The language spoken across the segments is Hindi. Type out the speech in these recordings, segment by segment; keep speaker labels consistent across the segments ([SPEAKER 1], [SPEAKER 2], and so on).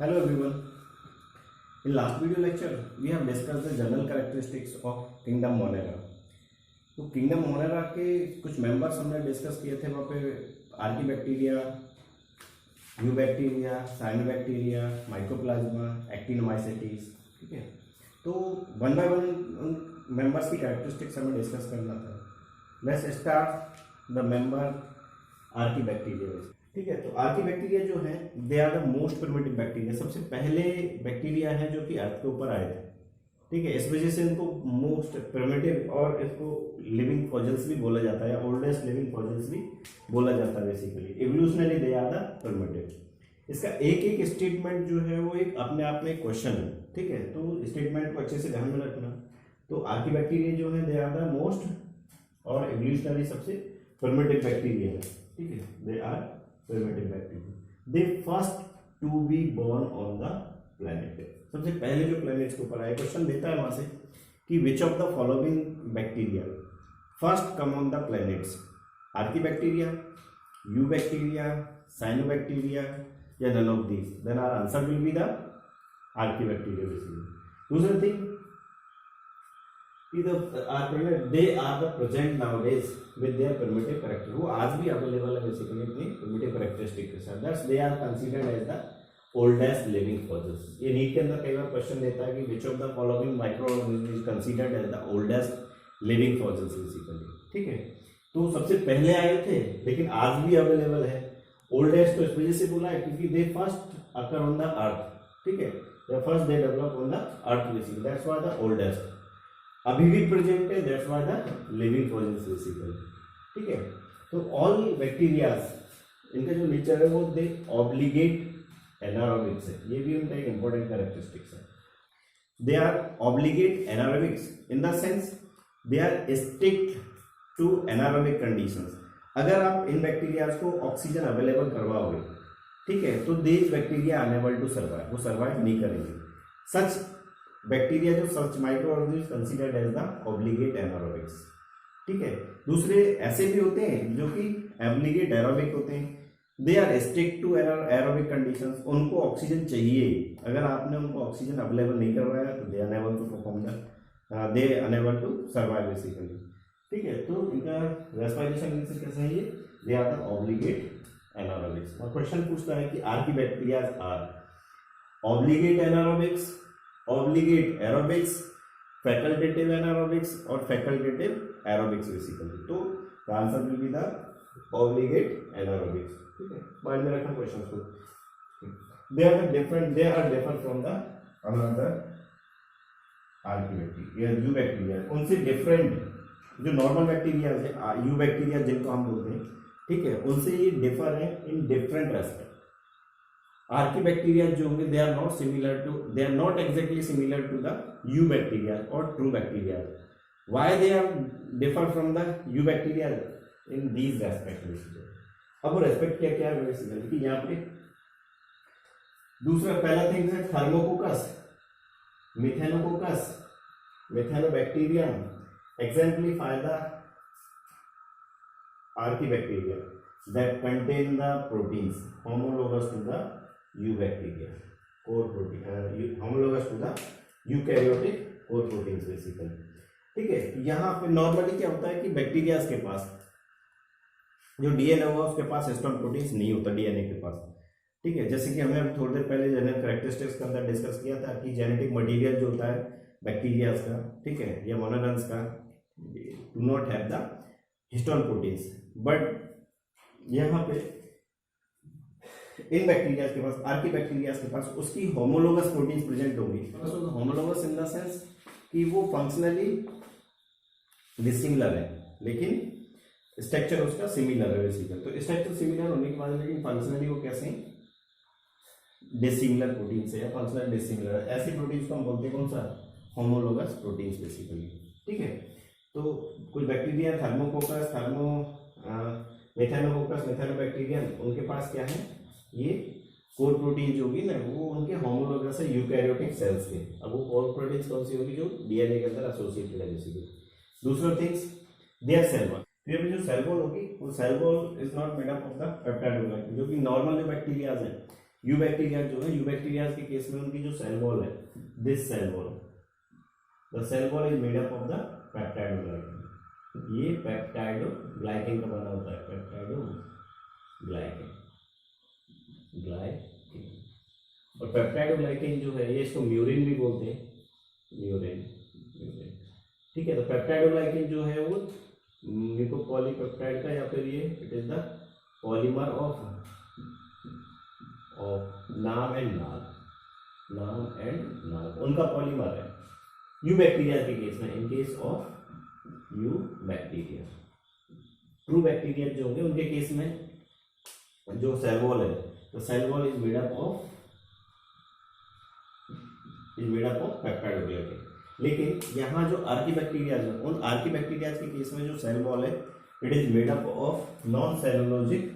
[SPEAKER 1] Hello everyone. In last video lecture, we have discussed the general characteristics of Kingdom Monera. तो किंगडम मोनेरा के कुछ मेंबर्स हमने डिस्कस किए थे वहाँ पे archaebacteria, eubacteria, cyanobacteria, mycoplasma, actinomycetes. ठीक है, तो वन बाय वन उन मेंबर्स की कैरेक्टरिस्टिक्स हमें डिस्कस करना था. Let's start the member archaebacteria. ठीक है, तो आर्कीबैक्टीरिया जो है they are the most primitive bacteria. सबसे पहले बैक्टीरिया है जो कि अर्थ के ऊपर आए थे. ठीक है, इस वजह से इनको मोस्ट प्रिमिटिव और इसको लिविंग फॉसिल्स भी बोला जाता है, ओल्डेस्ट लिविंग फॉसिल्स भी बोला जाता है. Basically evolutionary they are the primitive. इसका एक एक स्टेटमेंट जो है वो एक अपने आप में क्वेश्चन है. ठीक है, तो स्टेटमेंट को अच्छे से ध्यान में रखना. तो आर्कीबैक्टीरिया जो है दे आर द मोस्ट और इवोल्यूशनरी सबसे प्रिमिटिव बैक्टीरिया है. ठीक है, they are primitive bacteria. They first to be born on the planet. सबसे पहले जो प्लेनेट्स के ऊपर आए, क्वेश्चन देता है वहां से कि which of the following bacteria first come on the planets. Archaebacteria, eubacteria, cyanobacteria या none of these. Then our answer will be the archaebacteria. Basically दूसरा thing, they are the present nowadays with their primitive character. वो आज भी अवेलेबल है बेसिकली अपनी प्रिमिटिव कैरेक्टरिस्टिक के साथ. That's they are considered as the oldest living fossils. ये नीट के अंदर कई बार क्वेश्चन देता है कि which of the following microorganism is considered as the oldest living fossils basically. ठीक है, तो सबसे पहले आए थे लेकिन आज भी अवेलेबल है. ओल्डेस्ट तो इस वजह से बोला है क्योंकि they first occur on the earth. ठीक है, first they develop on the earth basically. That's why the oldest. अभी भी प्रेजेंट है, that's why the living fossils basically. ठीक है, तो ऑल बैक्टीरियाज इनका जो नेचर है वो दे ऑब्लिगेट एनारोबिक्स है. ये भी उनका एक इंपॉर्टेंट कैरेक्टरिस्टिक्स है. They are obligate anaerobics in the sense they are sticked to anaerobic conditions. अगर आप इन बैक्टीरियाज को ऑक्सीजन अवेलेबल करवाओगे, ठीक है, तो these bacteria unable to survive. वो सर्वाइव नहीं करेंगे. सच बैक्टीरिया जो such micro organism considered as the obligate anaerobics. ठीक है, दूसरे ऐसे भी होते हैं जो कि ऑब्लिगेट एरोबिक होते हैं. They are stick to aerobic conditions. उनको ऑक्सीजन चाहिए. अगर आपने उनको ऑक्सीजन अवेलेबल नहीं करवाया तो they unable to perform they unable to survive basically. ठीक है, तो इनका रेस्पिरेशन कैसा है, ये they are the obligate anaerobics. और क्वेश्चन पूछता है कि archaebacterias are obligate anaerobics, obligate aerobics, facultative anaerobics और फैकल्टेटिव एरोबिक्स बेसिकली. तो answer will be the obligate anaerobics. ठीक है, माइंड में रखना क्वेश्चन को. They are different, they are differ from the another archaebacteria, eubacteria. उनसे डिफरेंट जो नॉर्मल बैक्टीरिया है, यूबैक्टीरिया जिनको हम बोलते हैं, ठीक है, उनसे ये डिफर है इन डिफरेंट रेस्पेक्ट. आर्कीबैक्टीरिया जो होंगे they are not similar to, they are not exactly similar to the eubacteria और true bacteria. Why they are differ from the eubacteria in these respect. अब वो रेस्पेक्ट क्या क्या है बेसिकली कि यहाँ पे दूसरा पहला थिंग है थर्मोकोकस, मिथेनोकोकस, Methanobacterium exemplify the archibacteria that contain the proteins homologous to the eubacteria core protein, homologous to the eukaryotic core proteins basically. ठीक है, यहाँ पे नॉर्मली क्या होता है कि बैक्टीरियाज के पास जो डीएनए होगा उसके पास हिस्टोन प्रोटीन्स नहीं होता डीएनए के पास. ठीक है, जैसे कि हमने अभी थोड़ी देर पहले जेनेटिक कैरेक्टरिस्टिक्स के अंदर डिस्कस किया था कि जेनेटिक मटेरियल जो होता है बैक्टीरियाज का, ठीक है, या मोनोगन्स का, do not have the histone proteins. But यहाँ पे इन बैक्टीरियाज के पास, आर्कीबैक्टीरियाज के पास उसकी होमोलोगस प्रोटीन्स प्रेजेंट होंगी. होमोलोगस इन द सेंस कि वो फंक्शनली डिसिमिलर है लेकिन स्ट्रक्चर उसका सिमिलर है बेसिकली. तो स्ट्रक्चर सिमिलर होने के बाद लेकिन फंक्शनली वो कैसे डिसिमिलर प्रोटीन से या फंक्शनल डिसिमिलर. ऐसी प्रोटीन्स को हम बोलते हैं कौन सा, होमोलोगस प्रोटीन्स बेसिकली. ठीक है, तो कुछ बैक्टीरिया थर्मोकोकस, मेथेनोकोकस, मेथेनोबैक्टीरियम, उनके पास क्या है, ये कोर प्रोटीन जो होगी ना वो उनके होमोलोगस है यूकैरियोटिक सेल्स के. अब वो कोर प्रोटीन्स कौन सी होगी, जो डीएनए के अंदर एसोसिएटेड है बेसिकली. दूसरा things they are cell wall. फिर जो सेल वॉल होगी वो cell wall is not made up of the peptide, जो कि नॉर्मल जो बैक्टीरियाज हैं यू बैक्टीरिया जो है, यू बैक्टीरिया के केस में उनकी जो सेल वॉल है, this cell wall, the cell wall is made up of the peptidoglycan. ये पेप्टाइडोग्लाइकन का बना होता है, पेप्टाइडोग्लाइकन, ग्लाइकन। और पेप्टाइडोग्लाइकन जो है ये इसको म्यूरिन भी बोलते हैं, म्यूरिन, ठीक है। तो पेप्टाइडोग्लाइकन जो है वो म्यूकोपॉलीपेप्टाइड का, या फिर ये it is the polymer of नाम एंड नाल, उनका पॉलीमर है यू बैक्टीरिया के केस में। In case of you bacteria, true bacteria जो होंगे उनके केस में जो सेल वॉल है, तो cell wall is made up of peptidoglycan. लेकिन यहाँ जो आर्कीबैक्टीरिया है, उन आर्कीबैक्टीरिया के केस में जो सेल वॉल है it is made up of non cellulosic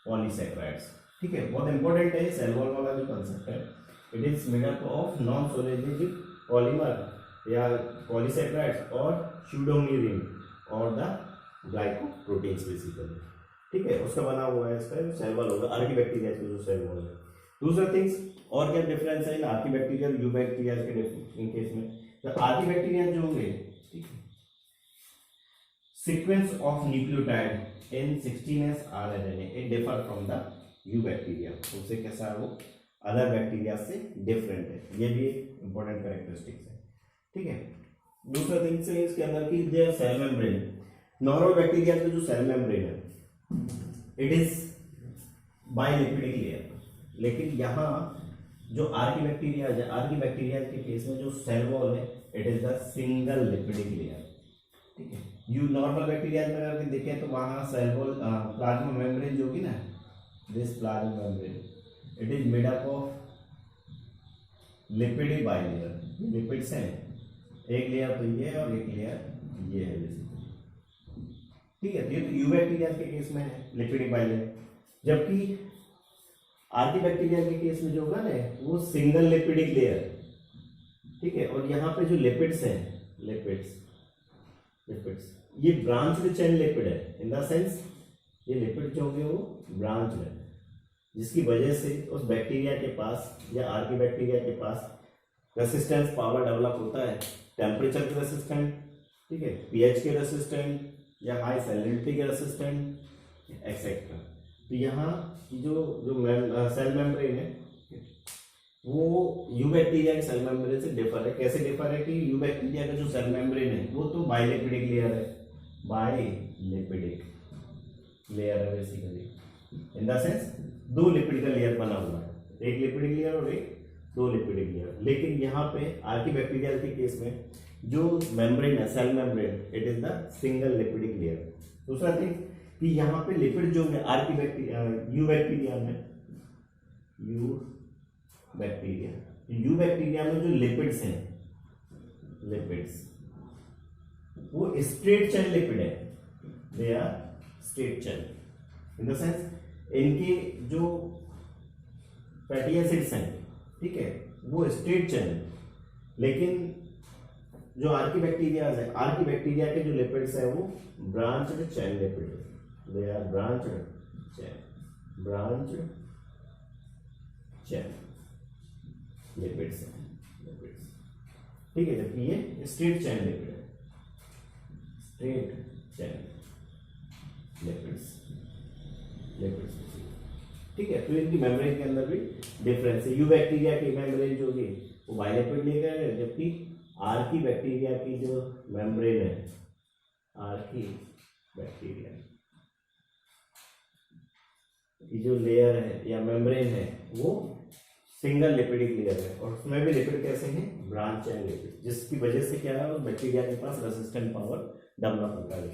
[SPEAKER 1] polysaccharides, ठीक है। बहुत इंपॉर्टेंट है सेल वॉल वाला जो कंसेप्ट है, it is made up of non cellulosic polymer या पॉलीसैकेराइड्स और स्यूडोम्यूरिन और द ग्लाइकोप्रोटीन्स बेसिकली, ठीक है। उसका बना हुआ है इसका जो सेल वॉल होगा आर्कीबैक्टीरिया का जो सेल वॉल है। दूसरा थिंग्स और क्या डिफरेंस है इन आर्कीबैक्टीरिया और यू बैक्टीरिया के इन केस में, तो आर्कीबैक्टीरिया जो होंगे, ठीक है, sequence of nucleotide in 16S RNA it differ from the you bacteria. उससे कैसा है वो अदर बैक्टीरिया से डिफरेंट है, ये भी एक इंपॉर्टेंट कैरेक्टरिस्टिक्स है, ठीक है। दूसरा थिंग्स है इसके अंदर की जो सेल मेम्ब्रेन, नॉर्मल बैक्टीरिया का जो सेल मेम्ब्रेन है इट इज बाइलिपिडिक लेयर, लेकिन यहाँ जो आर्कीबैक्टीरिया है, आर्कीबैक्टीरिया के केस में जो सेल वॉल है it is the single lipidic layer, ठीक है। यू नॉर्मल बैक्टीरिया में अगर देखें तो वहाँ सेल वॉल प्लाज्मा मेम्ब्रेन जो होगी ना, this plasma membrane it is made up of lipid bilayer, lipids हैं, एक लेयर तो ये और एक लेयर ये है बेसिकली, ठीक है। ये तो यू बैक्टीरिया के केस में है लिपिड बाइलेयर, जबकि आर्कीबैक्टीरिया के केस में जो होगा ना वो सिंगल लिपिडिक लेयर, ठीक है। और यहाँ पे जो लिपिड्स हैं, लिपिड्स ये ब्रांच्ड चेन लिपिड है, इन द सेंस ये लिपिड जो होंगे वो ब्रांच है, जिसकी वजह से उस बैक्टीरिया के पास या आर्कीबैक्टीरिया के पास रेसिस्टेंस पावर डेवलप होता है, टेम्परेचर के रेसिस्टेंट, ठीक है, पीएच के रेसिस्टेंट या हाई सैलिनिटी के रेसिस्टेंट एक्सेट्रा। तो यहाँ जो सेल मेम्ब्रेन है वो यू बैक्टीरिया के सेल मेम्ब्रेन से डिफर है। कैसे डिफर है कि यू बैक्टीरिया का जो सेल मेम्ब्रेन है वो तो बाइलिपिडिक लेयर है, बाइलिपिडिक लेयर है बेसिकली, इन द सेंस दो लिपिड का लेयर बना हुआ है, एक लिपिडिक लेयर और एक दो लिपिडिक लेयर। लेकिन यहाँ पे आर्कीबैक्टीरिया के केस में जो मेम्ब्रेन है cell membrane it is the single lipidic layer. दूसरा थिंग कि यहाँ पे लिपिड जो है आर्कीबैक्टीरिया यू बैक्टीरिया में, यू बैक्टीरिया में जो लिपिड्स हैं, लिपिड्स वो स्ट्रेट चेन लिपिड है, they are straight chain in the sense इनके जो फैटी एसिड्स हैं, ठीक है, वो स्ट्रेट चेन। लेकिन जो आर्कीबैक्टीरिया है, आर्कीबैक्टीरिया के जो लिपिड्स है वो ब्रांच्ड चेन लिपिड है, they are branched chain lipids हैं, लिपिड्स, ठीक है। जबकि ये स्ट्रेट चेन लिपिड है, स्ट्रेट चेन लिपिड्स, ठीक है। तो इनकी मेम्ब्रेन के अंदर भी डिफरेंस है। यू बैक्टीरिया की मेम्ब्रेन जो होगी वो बाइलिपिड लेकर है, जबकि आर्कीबैक्टीरिया की जो मेम्ब्रेन है, आर्कीबैक्टीरिया की जो लेयर है या मेम्ब्रेन है वो सिंगल लिपिडिक लेयर है, और उसमें भी लिपिड कैसे हैं, ब्रांच चेन लिपिड, जिसकी वजह से क्या है उस बैक्टीरिया के पास रेसिस्टेंट पावर डेवलप होता है,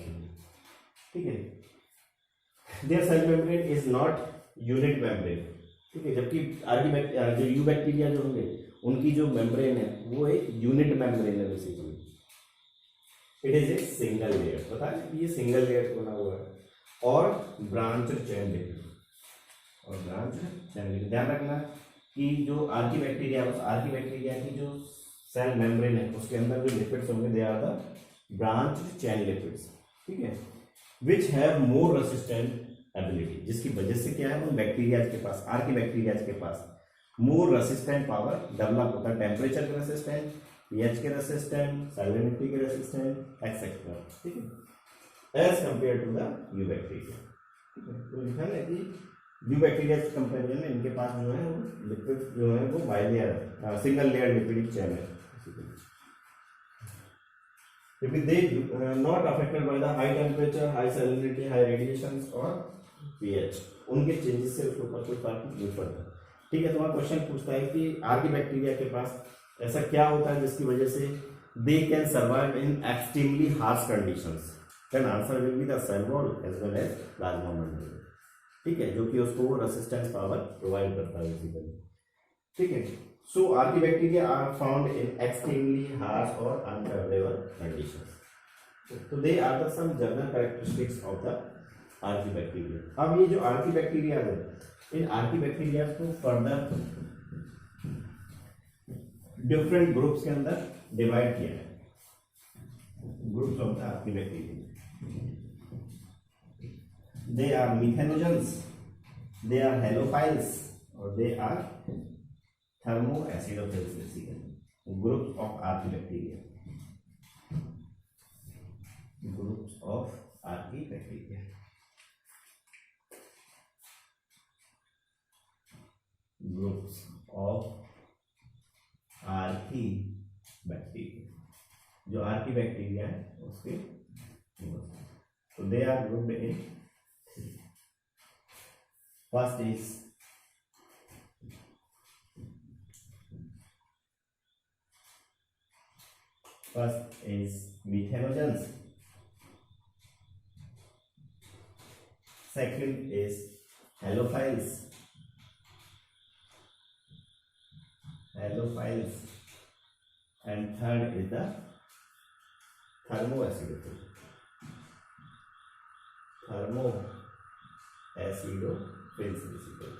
[SPEAKER 1] ठीक है। Their cell membrane is not unit membrane, ठीक है। जबकि जो यू बैक्टीरिया जो होंगे उनकी जो मेम्ब्रेन है वो एक यूनिट मेम्ब्रेन है basically, it is a single layer, पता है ये सिंगल लेयर बना हुआ है, और ब्रांच चेन लिपिड, और ब्रांच चेन लिपिड। ध्यान रखना कि जो आर्कीबैक्टीरिया, उस आर्कीबैक्टीरिया की जो सेल मेम्ब्रेन है उसके अंदर जो लिपिड्स होंगे they are the branch chain lipids, ठीक है, which have more resistant ability, जिसकी वजह से क्या है, उन बैक्टीरिया के पास, आर्की बैक्टीरिया के पास मोर रेसिस्टेंट पावर डेवलप होता है, टेम्परेचर के रेसिस्टेंट, पीएच के रेसिस्टेंट, सैलिनिटी के रेसिस्टेंट एक्सेट्रा, ठीक है, as compare to the eubacteria. ठीक है, तो लिखा है कि यू बैक्टीरिया के कंपेरिजन में इनके पास जो है वो लिपिड जो है वो बाइलेयर सिंगल लेयर लिपिडिक चेन है। If they not affected by the high temperature, high salinity, high radiations or pH, उनके चेंजेस से उसके ऊपर कोई फर्क नहीं पड़ता। ठीक है, तुम्हारा क्वेश्चन पूछता है कि आर्की बैक्टीरिया के पास ऐसा क्या होता है जिसकी वजह से they can survive in extremely harsh conditions. Then answer will be the cell wall as well as plasma membrane. ठीक है, जो कि उसको रेसिस्टेंस पावर प्रोवाइड करता है बेसिकली। ठीक है, so archaebacteria are found in extremely harsh or unfavorable conditions. So they are the some general characteristics of the archaebacteria. अब ये जो archaebacteria है, इन archaebacteria को further different groups के अंदर divide किया है, groups of the archaebacteria. They are methanogens, they are halophiles, or they are thermoacidophils, basically groups of archaebacteria, groups of archaebacteria, groups of archaebacteria, जो archaebacteria है उसके, so they are grouped in, first is methanogens, second is halophiles, and third is the thermoacidophils, basically.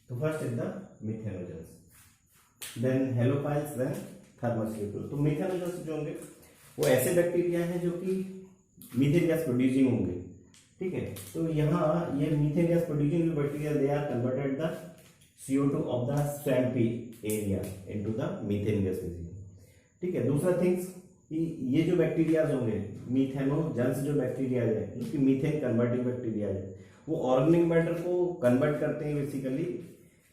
[SPEAKER 1] So first is the methanogens, then halophiles, then थर्मोस्यूटल। तो मीथेनोजेंस जो होंगे वो ऐसे बैक्टीरिया हैं जो कि मीथेन गैस प्रोड्यूसिंग होंगे। ठीक है, तो यहाँ ये methane gas producing bacteria they are converted the CO2 of the swampy area into the methane gas. ठीक है, दूसरा थिंग्स कि ये जो बैक्टीरियाज होंगे मीथेनोजेंस जो बैक्टीरिया है जो कि मीथेन कन्वर्टिंग बैक्टीरिया है, वो ऑर्गेनिक मैटर को कन्वर्ट करते हैं बेसिकली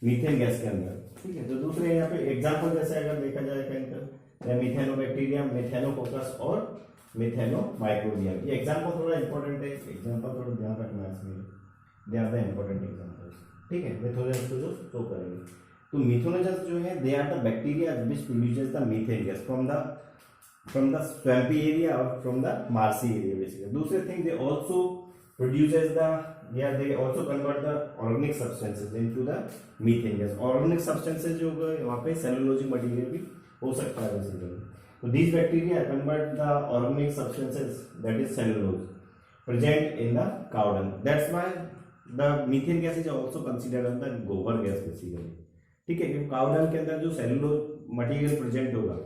[SPEAKER 1] मीथेन गैस के अंदर। ठीक है, तो दूसरे यहाँ पे एग्जांपल जैसे अगर देखा जाए इनका मिथेनोबैक्टीरियम, मिथेनोकोकस और मिथेनोमाइक्रोबियम, ये एग्जांपल थोड़ा इंपॉर्टेंट है, एग्जांपल थोड़ा ध्यान रखना है इसमें, they are the important examples. ठीक है, मिथेनोजेंस को जो शो करेंगे, तो मिथेनोजेंस जो है they are the bacteria which produces the methane gas from the swampy area और from the marshy area basically. दूसरे thing they also produces the they also convert the organic substances into the methane gas. Organic substances जो वहाँ पे cellulosic material भी हो सकता है बेसिकली। तो these bacteria convert the organic substances, that is cellulose, present in the cow dung. That's why the methane gas is also considered as the गोबर gas basically. ठीक है, क्योंकि cow dung के अंदर जो cellulose material present होगा,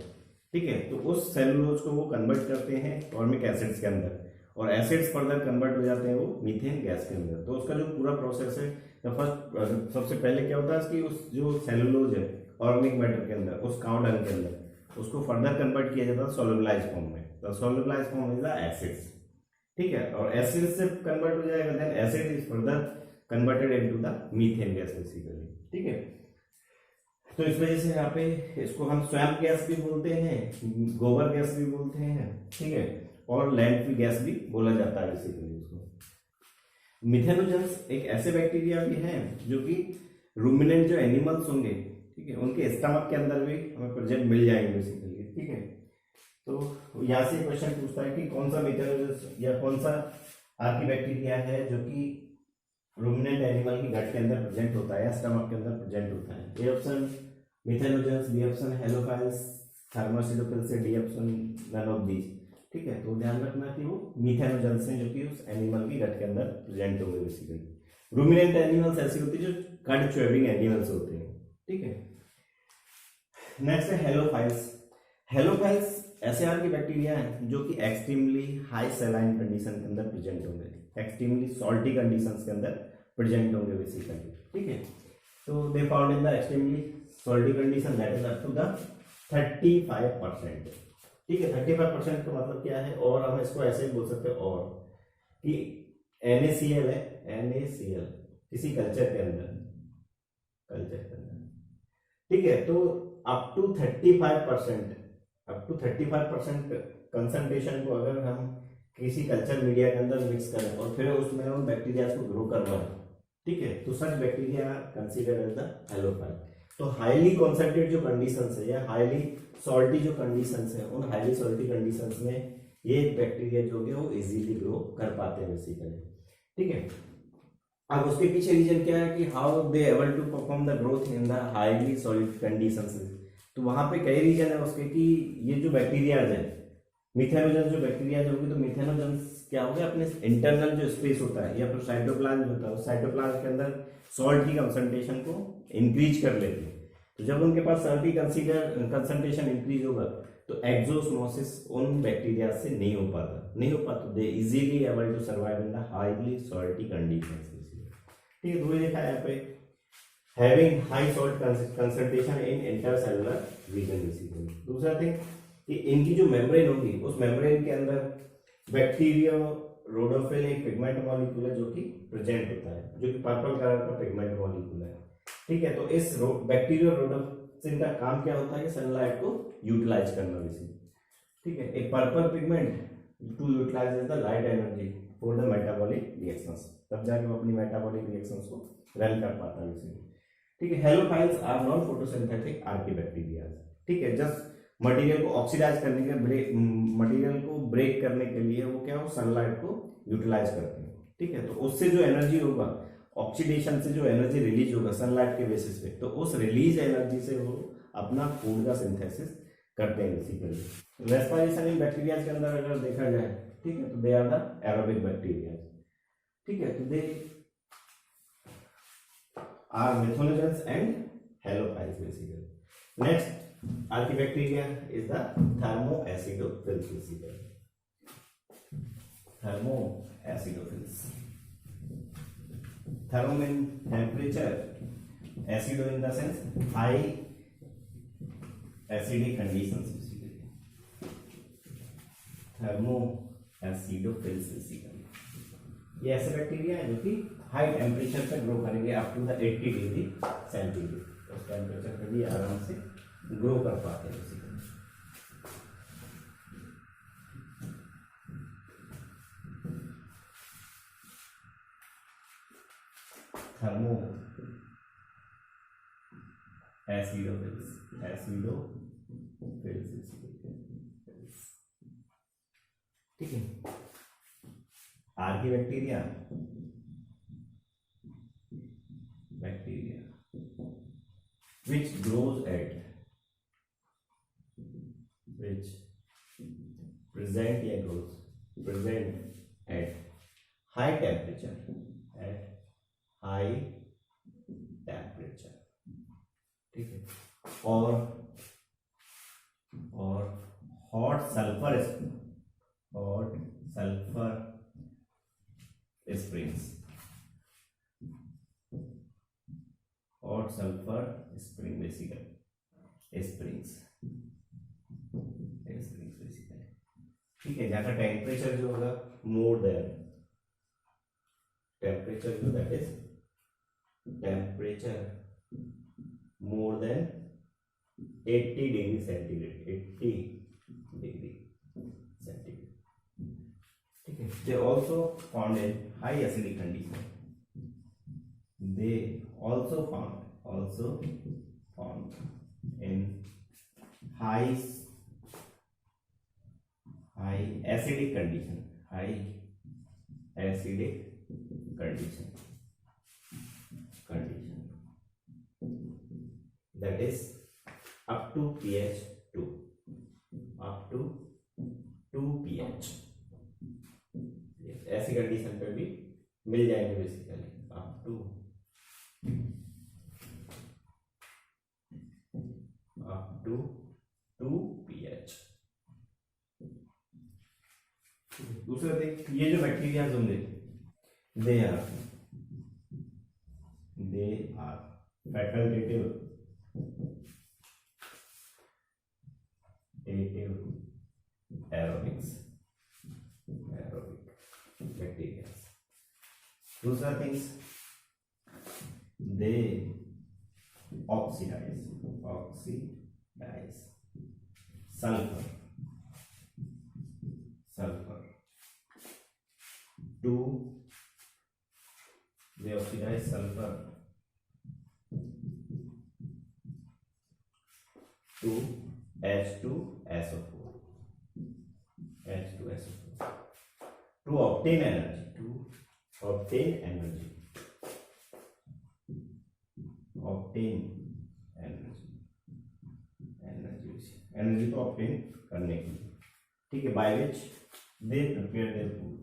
[SPEAKER 1] ठीक है, तो उस cellulose को वो convert करते हैं formic acids के अंदर, और एसिड्स फर्दर कन्वर्ट हो जाते हैं वो मीथेन गैस के अंदर। तो उसका जो पूरा प्रोसेस है, तो फर्स्ट सबसे पहले क्या होता है कि उस जो सेलुलोज है ऑर्गेनिक मैटर के अंदर, उस काउ डंग के अंदर, उसको फर्दर कन्वर्ट किया जाता है सोलुबलाइज फॉर्म में। तो solubilize form is the acids. ठीक है, और एसिड से कन्वर्ट हो जाएगा, then acid is further converted into the methane gas basically. ठीक है, तो इस वजह से यहाँ पे इसको हम स्वैम्प गैस भी बोलते हैं, गोबर गैस भी बोलते हैं। ठीक है, और लैंडफिल गैस भी बोला जाता है बेसिकली उसको। मिथेनोजेंस एक ऐसे बैक्टीरिया भी हैं जो कि रूमिनेंट जो एनिमल्स होंगे, ठीक है, उनके स्टमक के अंदर भी हमें प्रेजेंट मिल जाएंगे बेसिकली। ठीक है, तो यहाँ से क्वेश्चन पूछता है कि कौन सा मिथेनोजेंस या कौन सा आर्कीबैक्टीरिया है जो कि रूमिनेंट एनिमल की गट के अंदर प्रेजेंट होता है या स्टमक के अंदर प्रेजेंट होता है। A option methanogens, B option halophiles, thermoacidophiles, D option none of these. ठीक है, तो ध्यान रखना कि वो मिथेनोजेंस हैं जो कि उस एनिमल की गट के अंदर प्रेजेंट होंगे बेसिकली। रूमिनेंट एनिमल्स ऐसी होती है जो गट च्वेविंग एनिमल्स होते हैं। ठीक है, नेक्स्ट है हेलोफाइल्स। हेलोफाइल्स SAR के बैक्टीरिया हैं जो कि एक्सट्रीमली हाई सैलाइन कंडीशन के अंदर प्रेजेंट होंगे, एक्सट्रीमली सॉल्टी कंडीशंस के अंदर प्रेजेंट होंगे बेसिकली, ठीक है। तो they found in the extremely salty condition that is up to the 35%, ठीक है। 35% का मतलब क्या है, और हम इसको ऐसे ही बोल सकते हैं और कि NaCl है, NaCl किसी कल्चर के अंदर, ठीक है। तो up to 35%, up to 35% concentration को अगर हम किसी कल्चर मीडिया के अंदर मिक्स करें और फिर उसमें हम बैक्टीरिया को ग्रो करवाएं, ठीक है, तो such bacteria consider as the halophile. तो हाईली कॉन्सेंट्रेट जो कंडीशंस है या हाईली सॉल्टी जो कंडीशंस है, उन हाईली सॉल्टी कंडीशंस में ये बैक्टीरिया जो है वो इजीली ग्रो कर पाते हैं बेसिकली, ठीक है। अब उसके पीछे रीजन क्या है कि how they able to perform the growth in the highly solid conditions. तो वहां पे कई रीजन है उसके कि ये जो बैक्टीरिया है, मिथेनोजन जो बैक्टीरिया जो होगी, तो मिथेनोजन क्या हो गया, अपने इंटरनल जो स्पेस होता है या फिर साइटोप्लाज्म होता है, उस साइटोप्लाज्म के अंदर सॉल्ट की कंसंट्रेशन को इंक्रीज कर लेते हैं। तो जब उनके पास सॉल्ट की कंसंट्रेशन इंक्रीज होगा तो एक्सोस्मोसिस उन बैक्टीरिया से नहीं हो पाता, they easily able to survive in the highly salty conditions, ठीक है। तो ये देखा है यहाँ पे having high salt concentration in intercellular region basically. दूसरा थिंग कि इनकी जो मेम्ब्रेन होगी, उस मेम्ब्रेन के अंदर बैक्टीरिया रोडोफिल एक पिगमेंट मॉलिक्यूल है जो कि प्रेजेंट होता है, जो कि पर्पल कलर का पिगमेंट मॉलिक्यूल है, ठीक है। तो इस बैक्टीरिया रोडोफिल का काम क्या होता है कि सनलाइट को यूटिलाइज करना बेसिकली, ठीक है। एक purple pigment to utilize the light energy for the metabolic reactions, तब जाके वो अपनी मेटाबॉलिक रिएक्शंस को रन कर पाता है बेसिकली, ठीक है। Halophiles are non photosynthetic archaebacteria, ठीक है। जस्ट मटेरियल को ऑक्सीडाइज करने के मटेरियल को ब्रेक करने के लिए वो क्या हो, सनलाइट को यूटिलाइज करते हैं, ठीक है। तो उससे जो एनर्जी होगा, ऑक्सीडेशन से जो एनर्जी रिलीज होगा सनलाइट के बेसिस पे, तो उस रिलीज एनर्जी से वो अपना फूड का सिंथेसिस करते हैं बेसिकली। रेस्पिरेशन इन बैक्टीरिया के अंदर अगर देखा जाए, ठीक है, तो they are the aerobic bacteria, ठीक है। तो they are methanogens and halophiles basically. Next archibacteria is the thermoacidophils basically. Thermoacidophils. Thermo mean temperature, acido in the sense high acidic conditions basically. Thermoacidophils basically. ये ऐसे बैक्टीरिया है जो कि हाई टेम्परेचर पे ग्रो करेंगे up to the 80 degree centigrade, उस टेम्परेचर पे भी आराम से ग्रो कर पाते हैं बेसिकली। थर्मो एसिडोफिल्स, ठीक है। Archaebacteria, which grows at, which present at high temperature, ठीक है, और hot sulfur springs, hot sulfur spring basically, springs basically, ठीक है। जहाँ का टेम्परेचर जो होगा मोर देन टेम्परेचर जो that is temperature more than 80 degree centigrade, 80 degree centigrade, ठीक है। They also found in high acidic condition, they also found in high acidic condition, that is up to pH 2, pH, ऐसी कंडीशन पे भी मिल जाएंगे basically up to up to 2 pH, दूसरा देख, ये जो बैक्टीरिया होंगे they are facultative aerobic bacteria. दूसरा things they oxidize sulfur to they oxidize sulfur to H2SO4 to obtain energy energy को ऑब्टेन करने के लिए. ठीक है. By which they prepare their food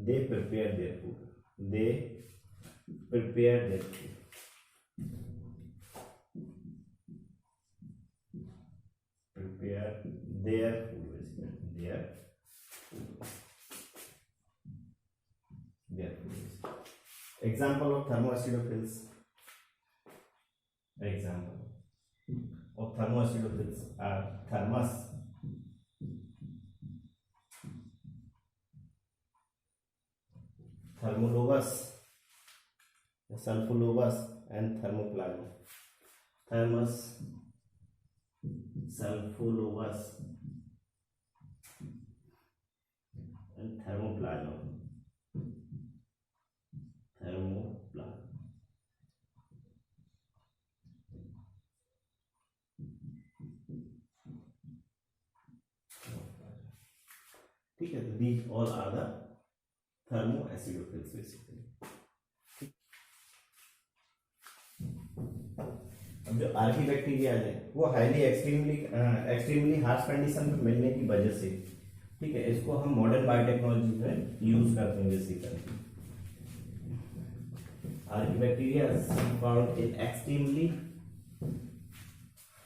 [SPEAKER 1] they prepare their food basically their food. Example of thermoacidophils are thermus, thermolobus, sulfolobus and thermoplasma. Thermus, sulfolobus and thermoplasma. ठीक है. These all are the thermoacidophils basically. अब जो आर्की बैक्टीरिया है वो हाईली एक्सट्रीमली हार्श कंडीशन में मिलने की वजह से, ठीक है, इसको हम मॉडर्न बायोटेक्नोलॉजी में यूज करते हैं basically. Archie bacteria found in extremely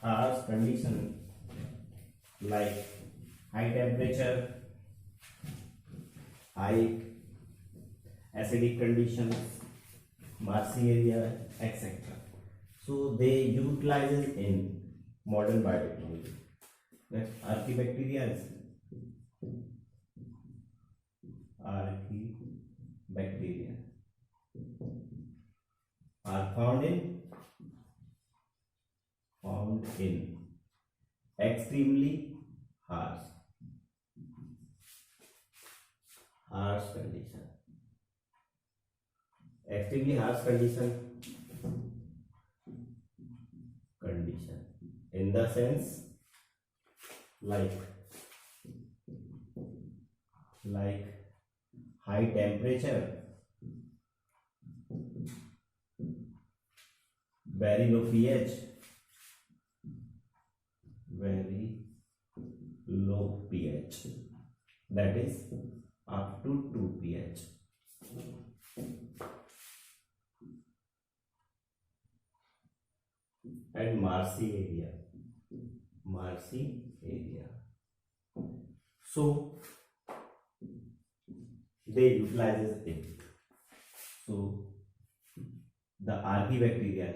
[SPEAKER 1] harsh condition like high temperature, high acidic conditions, marshy area, etc. So they utilizes in modern biotechnology. Next, archibacteria are found in extremely harsh condition. Extremely harsh condition in the sense like high temperature, very low pH, that is up to 2 pH, and marshy area. So they utilizes it. So the archibacteria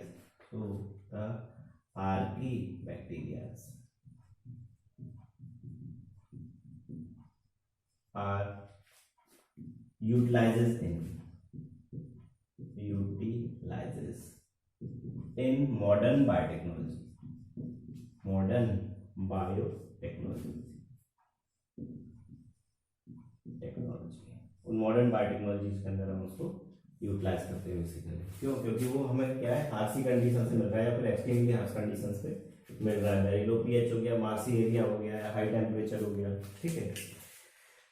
[SPEAKER 1] are utilizes in modern biotechnology. उन मॉडर्न बायोटेक्नोलॉजीज के अंदर हम उसको यूटिलाइज करते हैं बेसिकली. क्यों? क्योंकि वो हमें क्या है, हार्शी कंडीशन से मिल रहा है या फिर एक्सट्रीमली हार्श कंडीशन से मिल रहा है. वेरी लो पीएच हो गया, मार्शी एरिया हो गया, हाई टेम्परेचर हो गया. ठीक है.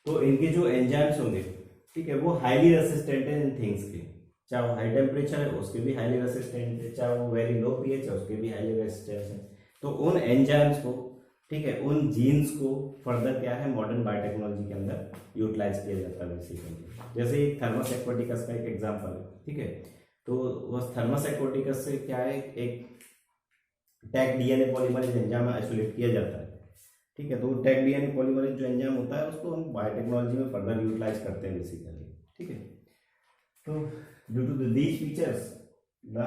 [SPEAKER 1] तो इनके जो एंजाइम्स होंगे, ठीक है, वो हाईली रेसिस्टेंट है इन थिंग्स के. चाहे वो हाई टेम्परेचर है उसके भी हाईली रेसिस्टेंट है, चाहे वो वेरी लो पीएच है उसके भी हाईली रेसिस्टेंट है. तो उन एंजाइम्स को, ठीक है, उन जीन्स को फर्दर क्या है, मॉडर्न बायोटेक्नोलॉजी के अंदर यूटिलाइज किया जाता है बेसिकली. जैसे थर्मस एक्वाटिकस का एक एग्जांपल है. ठीक है. तो उस थर्मस एक्वाटिकस से क्या है, एक tag DNA polymerase enzyme isolate किया जाता है. ठीक है, तो टैग डीएनए पॉलीमरेज जो एंजाइम होता है उसको हम बायोटेक्नोलॉजी में फर्दर यूटिलाइज करते हैं बेसिकली, ठीक है। तो due to these features the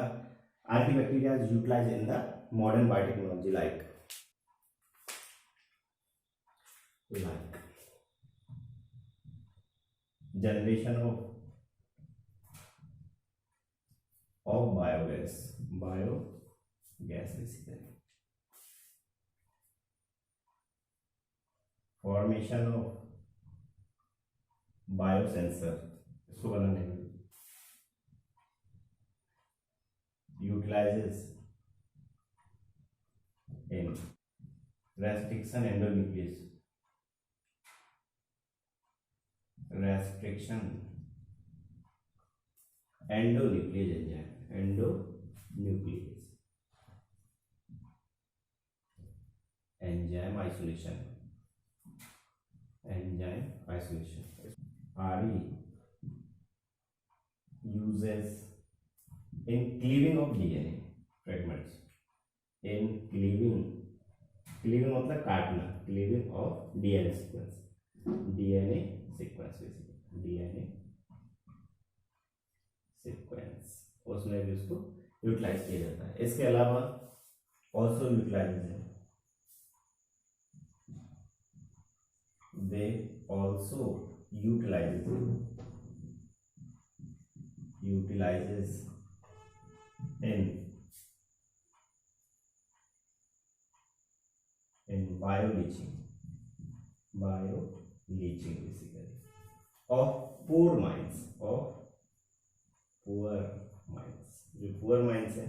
[SPEAKER 1] archaebacteria is utilized in the modern biotechnology like generation of biogas basically, formation of biosensor, इसको बनाने में utilizes in restriction endonuclease enzyme, endonuclease enzyme isolation RE uses in cleaving of DNA fragments, in cleaving मतलब काटना, cleaving of DNA sequence उसमें भी उसको यूटिलाइज किया जाता है। इसके अलावा ऑल्सो यूटिलाइजेज है, they also utilizes in bioleaching basically of poor minds, जो पुअर माइंड्स हैं,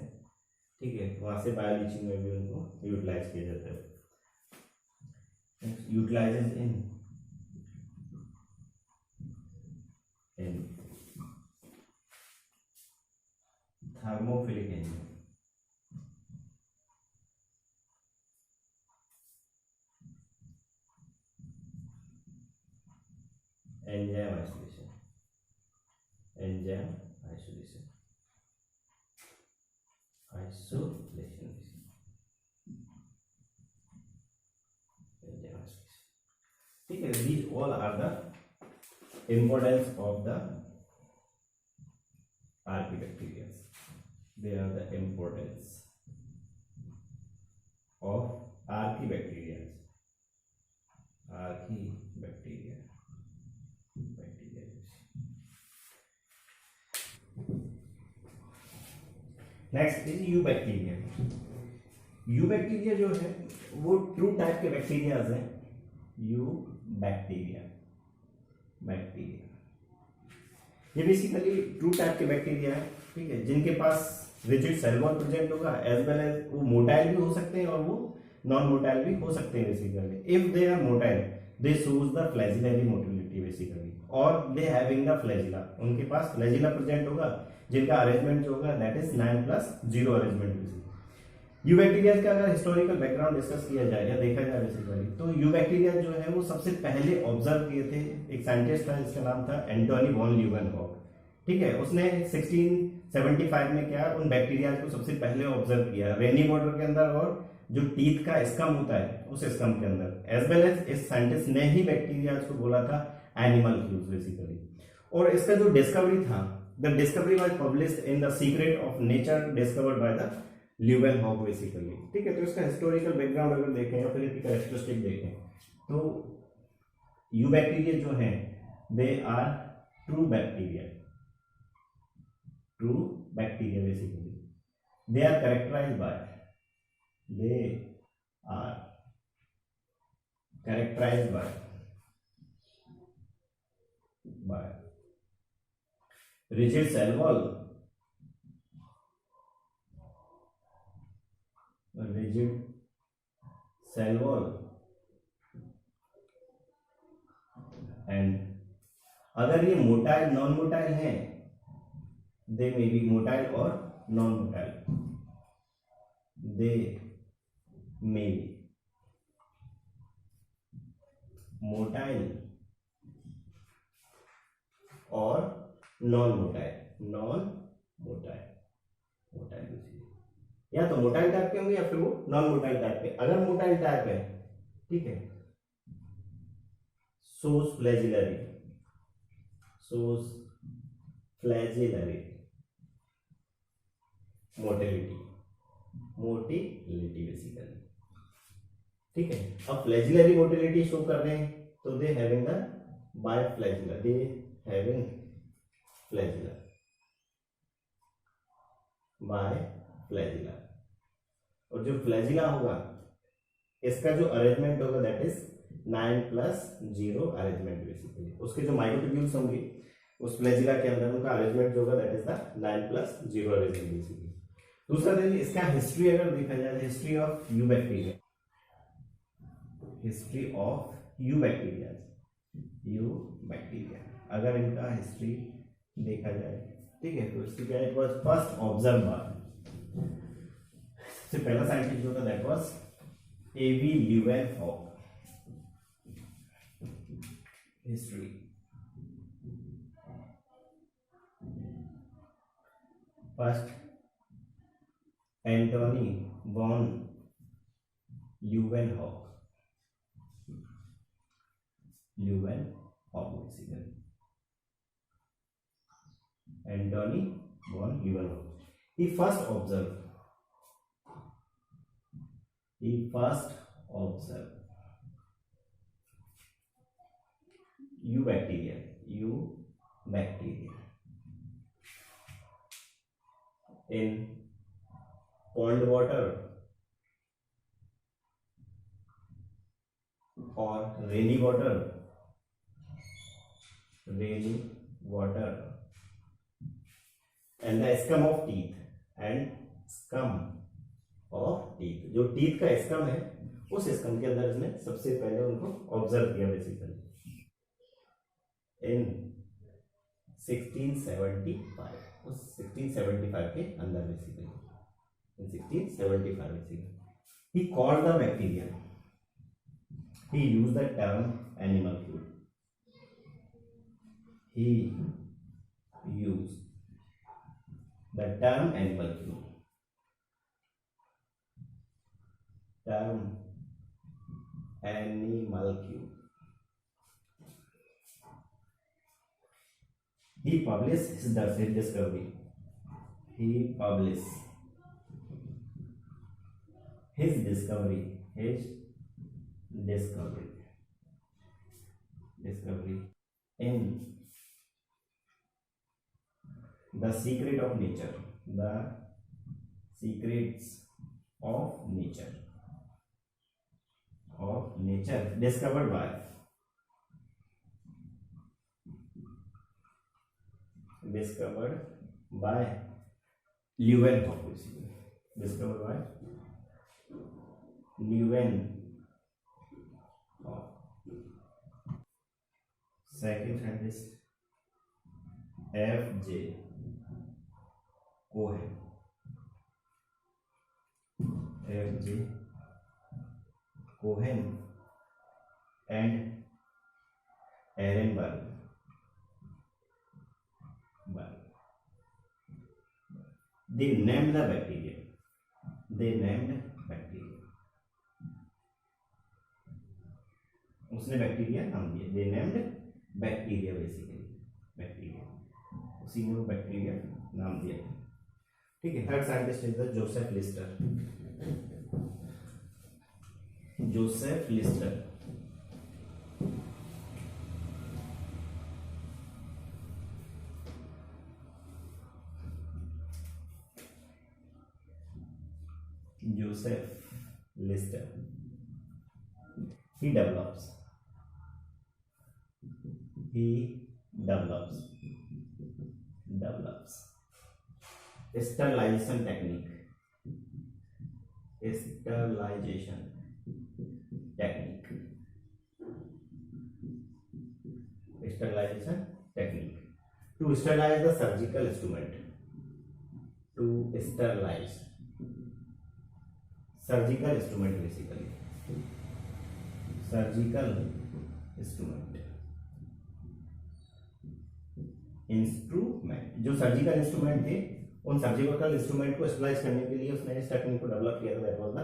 [SPEAKER 1] ठीक है, वहां से बायोलीचिंग में भी उनको यूटिलाइज किया जाता है। यूटिलाइजेज इन थर्मोफिलिक एंजाइम आइसोलेशन ठीक है। these all are the importance of the archaebacteria. They are the importance of archaebacteria. Next is you bacteria. You bacteria जो है वो ट्रू टाइप के बैक्टीरियाज हैं। यू बैक्टीरिया ये बेसिकली ट्रू टाइप के बैक्टीरिया है, ठीक है, जिनके पास रिजिड सेल वॉल प्रेजेंट होगा, एज वेल एज वो मोटाइल भी हो सकते हैं और वो नॉन मोटाइल भी हो सकते हैं basically. If they are motile they shows the flagellary motility basically, और दे हैविंग द फ्लैजिला, उनके पास फ्लैजिला प्रेजेंट होगा जिनका अरेंजमेंट जो होगा that is 9+0 arrangement. You bacteria का अगर हिस्टोरिकल बैकग्राउंड डिस्कस किया जाए या देखा जाए बेसिकली, तो यू बैक्टीरिया जो है वो सबसे पहले ऑब्जर्व किए थे एक साइंटिस्ट था जिसका नाम था एंटोनी वॉन ल्यूवेनहॉक, ठीक है। उसने 1675 में क्या उन बैक्टीरिया को सबसे पहले ऑब्जर्व किया रेनी वाटर के अंदर, और जो टीथ का स्कम होता है उस स्कम के अंदर, एज वेल एज इस साइंटिस्ट ने ही बैक्टीरिया को बोला था एनिमल फ्लूज बेसिकली। और इसका जो डिस्कवरी था, the discovery was published in the secret of nature discovered by the Leeuwenhoek basically, ठीक है। तो इसका हिस्टोरिकल बैकग्राउंड अगर देखें या फिर इसकी कैरेक्टरिस्टिक देखें तो यू बैक्टीरिया जो है they are true bacteria basically. They are characterized by rigid cell wall, and अगर ये मोटाइल नॉन मोटाइल है, दे मे बी मोटाइल और non motile, they may be motile और नॉन मोटाइल या तो मोटाइल टाइप के होंगे या फिर वो नॉन मोटाइल टाइप के। अगर मोटाइल टाइप है ठीक है, shows flagellary, shows flagellary motility, motility basically, ठीक है। अब फ्लैजिलरी मोटिलिटी शो कर रहे हैं तो they having the biflagella, they having flagella, biflagella. और जो फ्लैजिला होगा इसका जो अरेंजमेंट होगा दैट इज 9+0 अरेंजमेंट बेसिकली। उसके जो माइक्रोट्यूब्यूल्स होंगे उस फ्लैजिला के अंदर उनका अरेंजमेंट जो होगा that is the 9+0 arrangement basically. दूसरा देखिए इसका हिस्ट्री अगर देखा जाए, history of you bacteria, history of you bacteria, you bacteria अगर इनका हिस्ट्री देखा जाए, ठीक है, तो इसकी क्या, it was first observe by, सबसे पहला साइंटिस्ट जो था that was A V Leeuwenhoek. History, first Antonie van Leeuwenhoek, Leeuwenhoek basically, Antonie van Leeuwenhoek. He first observed U bacteria in pond water or rainy water and the scum of teeth, जो टीथ का स्कम है उस स्कम के अंदर इसने सबसे पहले उनको ऑब्जर्व किया बेसिकली इन 1675, उस 1675 के अंदर basically, in 1675 basically. he called the bacteria, he used the term animal fluid, he used the term animal fluid, he published his discovery, in The Secrets of Nature, discovered by Leeuwenhoek, basically. Discovered by Leeuwenhoek. Second scientist F.J. Cohen, and Ehrenberg. They named the bacteria. उसने बैक्टीरिया नाम दिया, they named bacteria basically, उसी ने वो बैक्टीरिया नाम दिया, ठीक है। Third scientist is the Joseph Leicester, he develops sterilization technique, to sterilize the surgical instrument, basically, instrument, जो सर्जिकल इंस्ट्रूमेंट थे उन सर्जिकल इंस्ट्रूमेंट को स्टरलाइज करने के लिए उसने इस टेक्निक को डेवलप किया था, that was the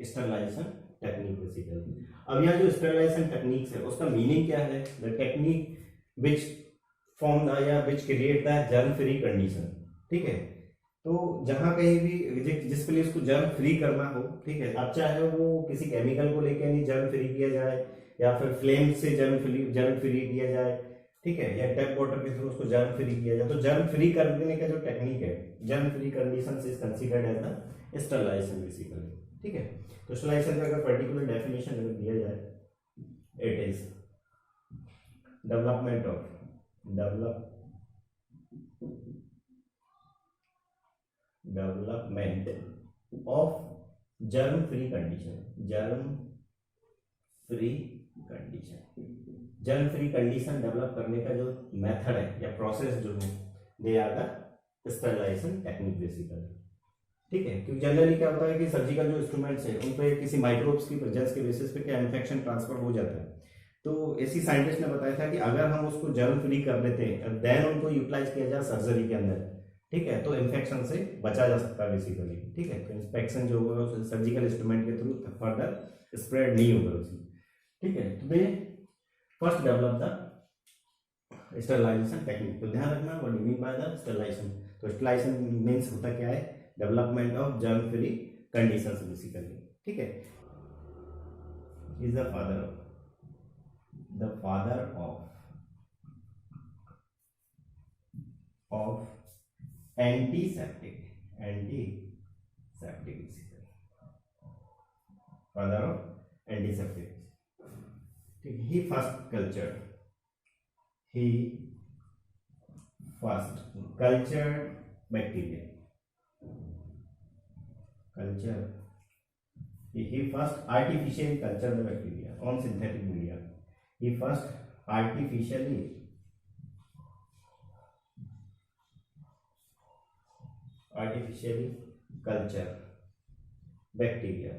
[SPEAKER 1] sterilization technique basically. अब यहाँ जो स्टरलाइजेशन टेक्निक्स है उसका मीनिंग क्या है? द टेक्निक विच फॉर्म या which create the germ free condition. ठीक है, तो जहां कहीं भी जिस प्लेस को जर्म फ्री करना हो, ठीक है, अब चाहे वो किसी केमिकल को लेकर नहीं जर्म फ्री किया जाए या फिर फ्लेम से जर्म फ्री किया जाए, ठीक है, या टैप वाटर के थ्रू उसको जर्म फ्री किया जाए, तो जर्म फ्री कर देने का जो टेक्निक है, germ free condition is considered as the sterilization basically. ठीक है, तो स्टरलाइजेशन का अगर पर्टिकुलर डेफिनेशन अगर दिया जाए, it is development of germ free condition. Germ free condition develop करने का जो मेथड है या प्रोसेस जो है, they are the sterilization technique basically. ठीक है, क्योंकि जनरली क्या होता है कि सर्जिकल जो इंस्ट्रूमेंट्स है उन पे किसी माइक्रोब्स की प्रेजेंस के बेसिस पे क्या इन्फेक्शन ट्रांसफर हो जाता है। तो ऐसी साइंटिस्ट ने बताया था कि अगर हम उसको जर्म फ्री कर देते हैं देन उनको यूटिलाइज किया जाए सर्जरी के अंदर, ठीक है, तो इन्फेक्शन से बचा जा सकता है बेसिकली। ठीक है, तो इन्फेक्शन जो होगा सर्जिकल इंस्ट्रूमेंट के थ्रू फर्दर स्प्रेड नहीं होगा उसमें। ठीक है, तो they first develop the sterilization technique. तो ध्यान रखना what do mean by the sterilization. तो स्टरलाइजेशन मींस होता क्या है? Development of germ free conditions basically. ठीक है, is the father of antiseptic father of antiseptic. ठीक, he first cultured bacteria, he first artificially cultured the bacteria on synthetic media. He first artificially culture bacteria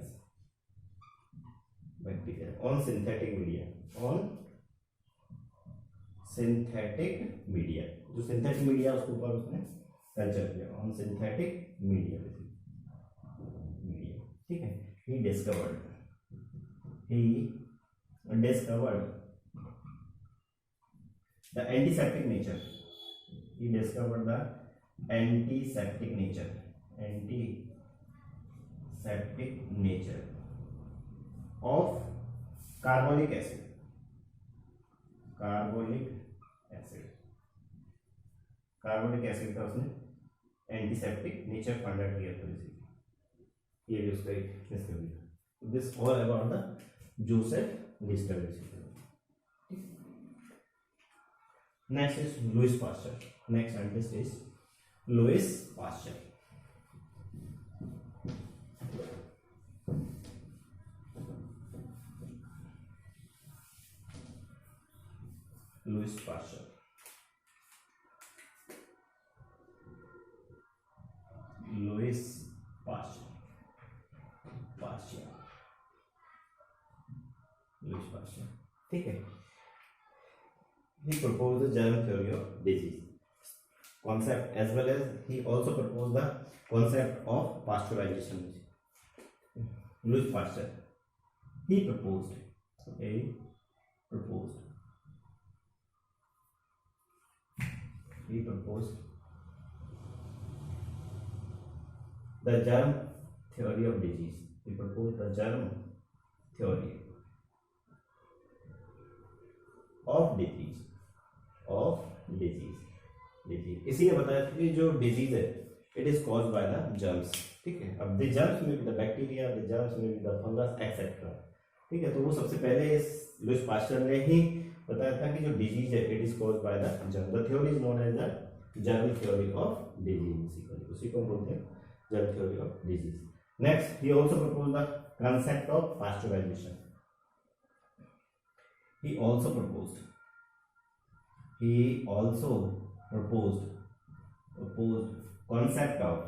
[SPEAKER 1] on synthetic media, जो सिंथेटिक मीडिया उसके ऊपर उसने कल्चर किया ऑन सिंथेटिक मीडिया। ठीक है, he discovered the antiseptic nature. He discovered the antiseptic nature of carbonic acid का उसने एंटीसेप्टिक नेचर फाइंड आउट किया था। ये भी उसका एक डिस्कवरी था। This all about the Joseph Lister basically. Next is Louis Pasteur. Next scientist is Louis Pasteur. Louis Pasteur. ठीक है, he proposed the germ theory of disease concept as well as he also proposed the concept of pasteurization. Louis Pasteur, he proposed the germ theory of disease. He proposed the germ theory of disease. इसी ने बताया था कि जो डिजीज है it is caused by the germs. ठीक है, अब द जर्म्स में भी द बैक्टीरिया, द जर्म्स में भी द फंगस एक्सेट्रा। ठीक है, तो वो सबसे पहले लुइस पास्चर ने ही बताया था कि जो डिजीज है it is caused by the germ. The theory is known as the germ theory of disease. उसी को बोलते हैं germ theory of disease. Next, he also proposed the concept of pasteurization. He also proposed concept of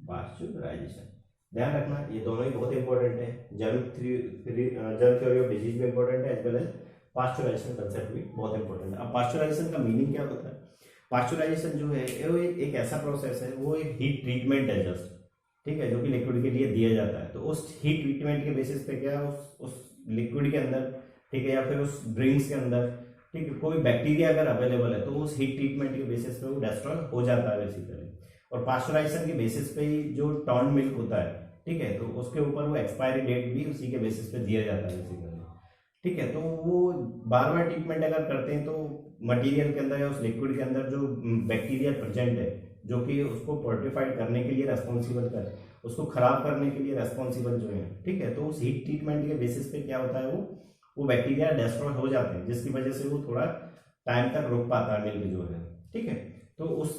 [SPEAKER 1] pasteurization. ध्यान रखना ये दोनों ही बहुत इंपॉर्टेंट है, जर्म थ्योरी ऑफ डिजीज भी इंपॉर्टेंट है as well as pasteurization concept भी बहुत इंपॉर्टेंट है। अब पास्चुराइजेशन का मीनिंग क्या होता है? पास्चुराइजेशन जो है वो एक ऐसा प्रोसेस है, वो एक हीट ट्रीटमेंट है जस्ट, ठीक है, जो कि लिक्विड के लिए दिया जाता है। तो उस हीट ट्रीटमेंट के बेसिस पे क्या उस लिक्विड के अंदर, ठीक है, या फिर उस ड्रिंक्स के अंदर, ठीक है, कोई बैक्टीरिया अगर अवेलेबल है तो उस हीट ट्रीटमेंट के बेसिस पे वो डिस्ट्रॉय हो जाता है बेसिकली। और पास्चुराइजेशन के बेसिस पे ही जो टॉन मिल्क होता है, ठीक है, तो उसके ऊपर वो एक्सपायरी डेट भी उसी के बेसिस पे दिया जाता है बेसिकली, ठीक है। तो वो बार बार ट्रीटमेंट अगर करते हैं तो मटेरियल के अंदर या उस लिक्विड के अंदर जो बैक्टीरिया प्रेजेंट है, जो कि उसको पोर्टिफाइड करने के लिए रेस्पॉन्सिबल कर, उसको खराब करने के लिए रेस्पॉन्सिबल जो है, ठीक है, तो उस हीट ट्रीटमेंट के बेसिस पे क्या होता है, वो बैक्टीरिया डिस्ट्रॉय हो जाते हैं, जिसकी वजह से वो थोड़ा टाइम तक रुक पाता है मिल्क जो है, ठीक है। तो उस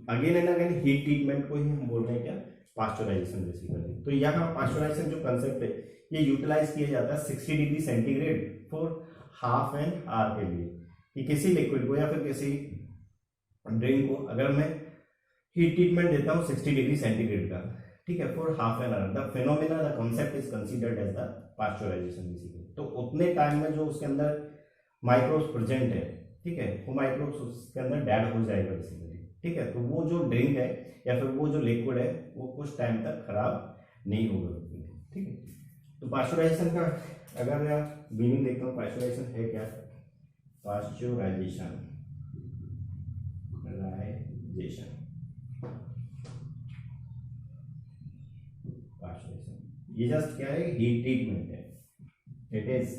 [SPEAKER 1] again and again heat treatment को ही हम बोल रहे हैं क्या, पास्चुराइजेशन बेसिकली। तो यहाँ पास्चुराइजेशन जो कंसेप्ट है ये यूटिलाइज किया जाता है 60 degree centigrade for half an our के लिए, कि किसी लिक्विड को या फिर किसी ड्रिंक को अगर मैं हीट ट्रीटमेंट देता हूँ 60 डिग्री सेंटीग्रेड का, ठीक है, for half an hour, the phenomena the concept is considered as the pasteurization basically. तो उतने टाइम में जो उसके अंदर माइक्रोब्स प्रेजेंट है, ठीक है, वो माइक्रोब्स उसके अंदर डेड हो जाएगा बेसिकली, ठीक है। तो वो जो ड्रिंक है या फिर वो जो लिक्विड है वो कुछ टाइम तक खराब नहीं होगा, ठीक है। तो पास्चुराइजेशन का अगर मैं मीनिंग देखता हूँ, पास्चुराइजेशन है क्या? पास्चुराइजेशन ये जस्ट क्या है, हीट ट्रीटमेंट है, it is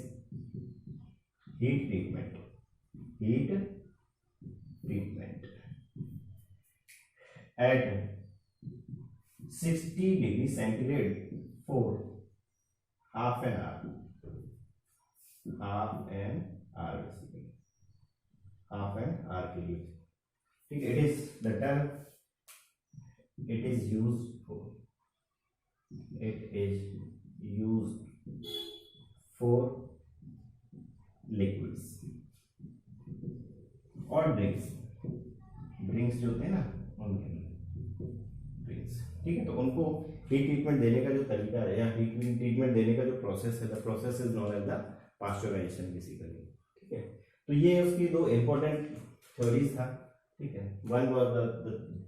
[SPEAKER 1] heat treatment, heat treatment at 60 degree centigrade for half an our, half an our basically, half an our के लिए, ठीक है। It is the term, it is used for, it is used for liquids और ड्रिंक्स, ड्रिंक्स जो होते हैं ना उनके लिए ड्रिंक्स, ठीक है। तो उनको हीट ट्रीटमेंट देने का जो तरीका है या हीट ट्रीटमेंट देने का जो प्रोसेस है, the process is known as the pasteurization basically, ठीक है। तो ये उसकी दो इंपॉर्टेंट थ्योरीज था, ठीक है। One was the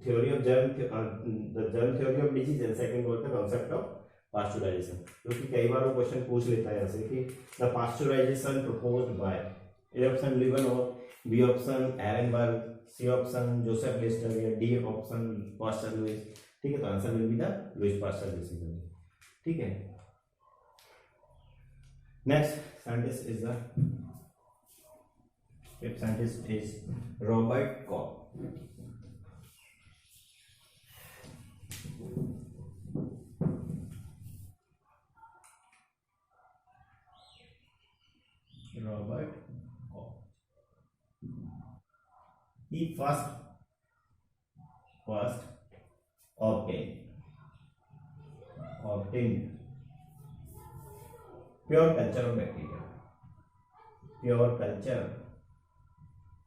[SPEAKER 1] theory of germ theory of disease and second was the concept of pasteurisation, क्योंकि कई बार वो क्वेश्चन पूछ लेता है ऐसे कि the pasteurization proposed by A option Leeuwenhoek, B option Ehrenberg, C option Joseph Lister या डी ऑप्शन पास्चर लुइस, ठीक है। तो answer will be the Louis Pasteur basically, ठीक है। Next scientist is the fifth scientist is Robert Koch. Robert Koch. He first obtained pure culture of bacteria. Pure culture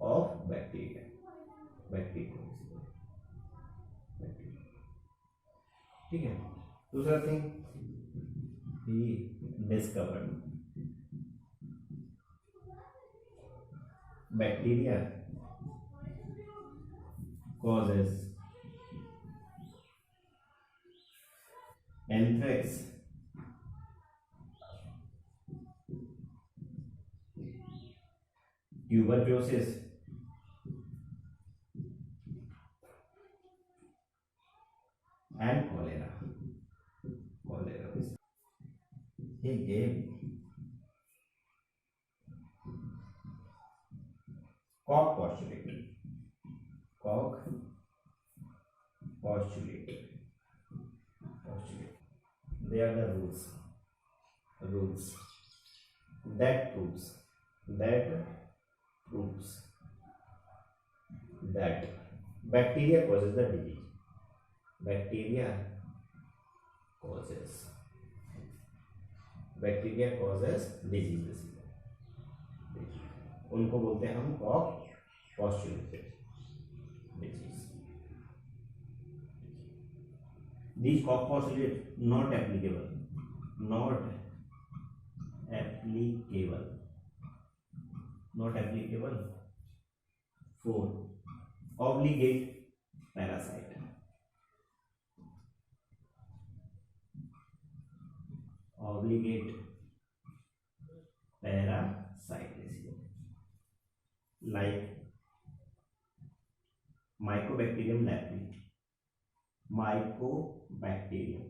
[SPEAKER 1] of bacteria. Bacteria. ठीक है। दूसरा thing, he discovered bacteria causes anthrax, tuberculosis, and cholera. He gave Koch postulate. They are the rules that proves that bacteria causes the disease. Bacteria causes diseases. उनको बोलते हैं हम Koch postulate disease. these Koch postulate not applicable, not applicable, not applicable for obligate parasite, obligate parasite like Mycobacterium leprae, Mycobacterium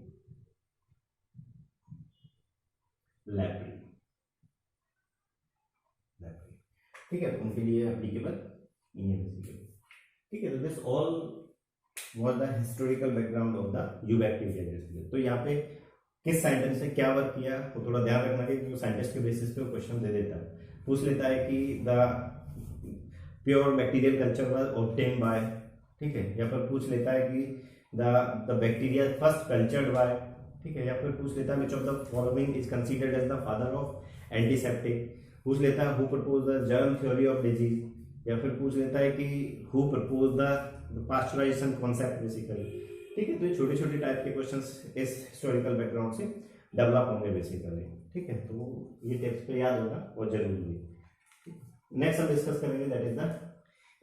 [SPEAKER 1] leprae, ठीक है, उनके लिए एप्लीकेबल नहीं है बेसिकली। ठीक है, तो this all was the historical background of the you bacteria basically. तो यहाँ पे किस साइंटिस्ट ने क्या वर्क किया वो थोड़ा ध्यान रखना है, क्योंकि साइंटिस्ट के बेसिस पे क्वेश्चन दे देता है, पूछ लेता है कि the pure bacterial culture was obtain by, ठीक है, या फिर पूछ लेता है कि the bacteria first cultured by, ठीक है, या फिर पूछ लेता है which of the following is considered as the father of antiseptic, पूछ लेता है who propose the germ theory of disease, या फिर पूछ लेता है कि who propose the pasteurization concept basically. ठीक है, तो ये छोटे छोटे टाइप के क्वेश्चंस इस हिस्टोरिकल बैकग्राउंड से डेवलप होंगे बेसिकली। ठीक है, तो ये टिप्स पे याद होगा बहुत जरूरी है। नेक्स्ट हम डिस्कस करेंगे that is the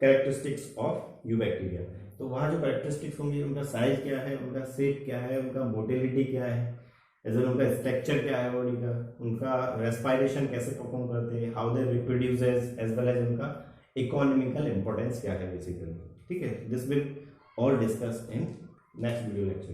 [SPEAKER 1] characteristics of you bacteria. तो वहाँ जो कैरेक्टरिस्टिक्स होंगी, उनका साइज क्या है, उनका शेप क्या है, उनका मोटिलिटी क्या है, एज वेल उनका स्ट्रक्चर क्या है बॉडी का, उनका रेस्पायरेशन कैसे परफॉर्म करते हैं, how they reproduce as well as उनका इकोनॉमिकल इंपॉर्टेंस क्या है बेसिकली। ठीक है, this will all discuss in next video lecture.